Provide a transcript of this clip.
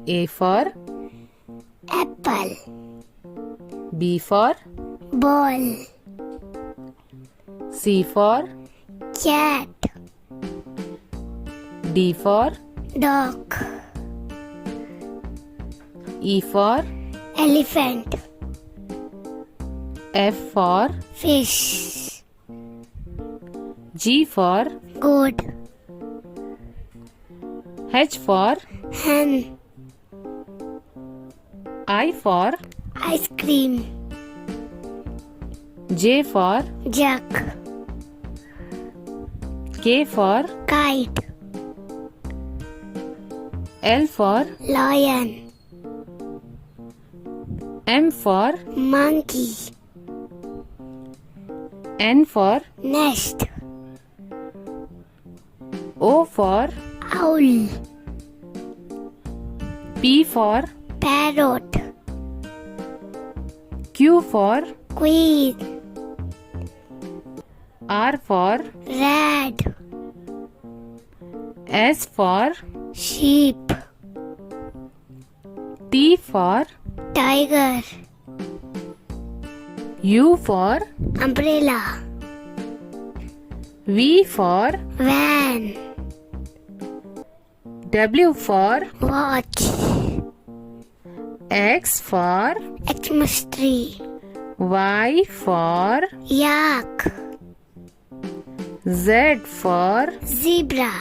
A for apple. B for Ball. C for Cat. D for Dog. E for Elephant. F for Fish. G for Goat. H for Hen. I for Ice cream. J for Duck. K for Kite. L for Lion. M for Monkey. N for Nest. O for Owl. P for Parrot. Q for Queen. R for Rat. S for Sheep. T for Tiger. U for Umbrella. V for Van. W for Watch. X for Xmas tree. Y for Yak. Z for Zebra.